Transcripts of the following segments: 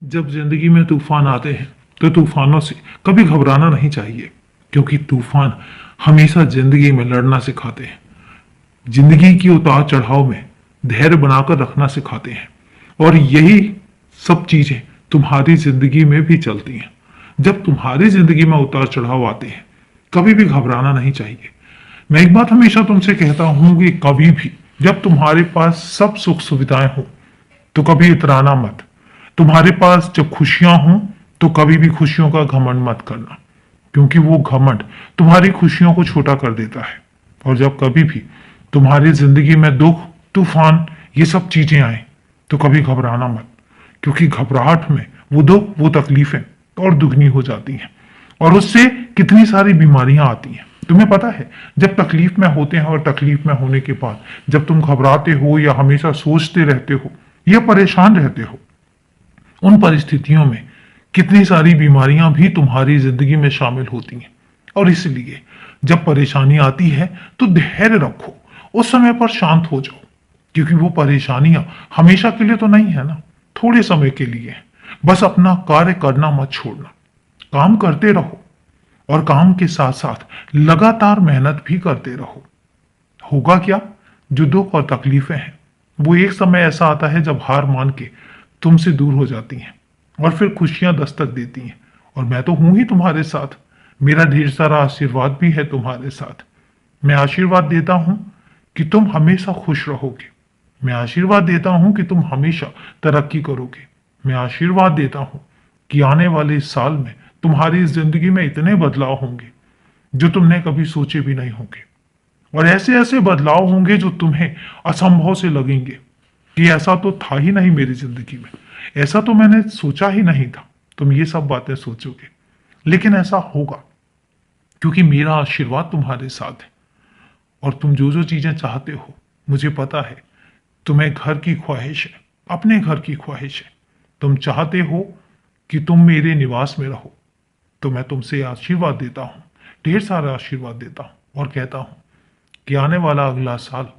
जब जिंदगी में तूफान आते हैं तो तूफानों से कभी घबराना नहीं चाहिए, क्योंकि तूफान हमेशा जिंदगी में लड़ना सिखाते हैं। जिंदगी की उतार चढ़ाव में धैर्य बनाकर रखना सिखाते हैं। और यही सब चीजें तुम्हारी जिंदगी में भी चलती हैं। जब तुम्हारी जिंदगी में उतार चढ़ाव आते हैं, कभी भी घबराना नहीं चाहिए। मैं एक बात हमेशा तुमसे कहता हूं कि कभी भी जब तुम्हारे पास सब सुख सुविधाएं हो तो कभी इतराना मत। तुम्हारे पास जब खुशियां हों तो कभी भी खुशियों का घमंड मत करना, क्योंकि वो घमंड तुम्हारी खुशियों को छोटा कर देता है। और जब कभी भी तुम्हारी जिंदगी में दुख, तूफान, ये सब चीजें आए तो कभी घबराना मत, क्योंकि घबराहट में वो दुख, वो तकलीफें और दुगनी हो जाती हैं। और उससे कितनी सारी बीमारियां आती हैं। तुम्हें पता है, जब तकलीफ में होते हैं और तकलीफ में होने के बाद जब तुम घबराते हो या हमेशा सोचते रहते हो या परेशान रहते हो, उन परिस्थितियों में कितनी सारी बीमारियां भी तुम्हारी जिंदगी में शामिल होती हैं। और इसलिए जब परेशानी आती है तो धैर्य रखो, उस समय पर शांत हो जाओ, क्योंकि वो परेशानियां हमेशा के लिए तो नहीं है ना, थोड़े समय के लिए है। बस अपना कार्य करना मत छोड़ना, काम करते रहो और काम के साथ साथ लगातार मेहनत भी करते रहो। होगा क्या, जो दुख और तकलीफें हैं वो एक समय ऐसा आता है जब हार मान के तुमसे दूर हो जाती हैं और फिर खुशियां दस्तक देती हैं। और मैं तो हूं ही तुम्हारे साथ, मेरा ढेर सारा आशीर्वाद भी है तुम्हारे साथ। मैं आशीर्वाद देता हूं कि तुम हमेशा खुश रहोगे। मैं आशीर्वाद देता हूं कि तुम हमेशा तरक्की करोगे। मैं आशीर्वाद देता हूं कि आने वाले इस साल में तुम्हारी जिंदगी में इतने बदलाव होंगे जो तुमने कभी सोचे भी नहीं होंगे। और ऐसे ऐसे बदलाव होंगे जो तुम्हें असंभव से लगेंगे कि ऐसा तो था ही नहीं मेरी जिंदगी में, ऐसा तो मैंने सोचा ही नहीं था। तुम ये सब बातें सोचोगे, लेकिन ऐसा होगा, क्योंकि मेरा आशीर्वाद तुम्हारे साथ है। और तुम जो जो चीजें चाहते हो, मुझे पता है तुम्हें घर की ख्वाहिश है, अपने घर की ख्वाहिश है। तुम चाहते हो कि तुम मेरे निवास में रहो, तो मैं तुमसे आशीर्वाद देता हूँ, ढेर सारा आशीर्वाद देता हूँ और कहता हूँ कि आने वाला अगला साल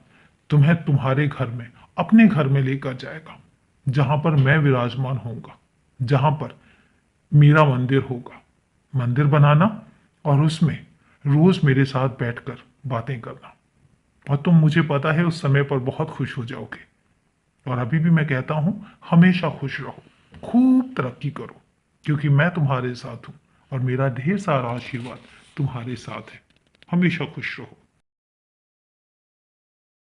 तुम्हें तुम्हारे घर में, अपने घर में लेकर जाएगा, जहां पर मैं विराजमान होऊंगा, जहां पर मेरा मंदिर होगा। मंदिर बनाना और उसमें रोज मेरे साथ बैठकर बातें करना। और तुम, मुझे पता है, उस समय पर बहुत खुश हो जाओगे। और अभी भी मैं कहता हूं, हमेशा खुश रहो, खूब तरक्की करो, क्योंकि मैं तुम्हारे साथ हूं और मेरा ढेर सारा आशीर्वाद तुम्हारे साथ है। हमेशा खुश रहो।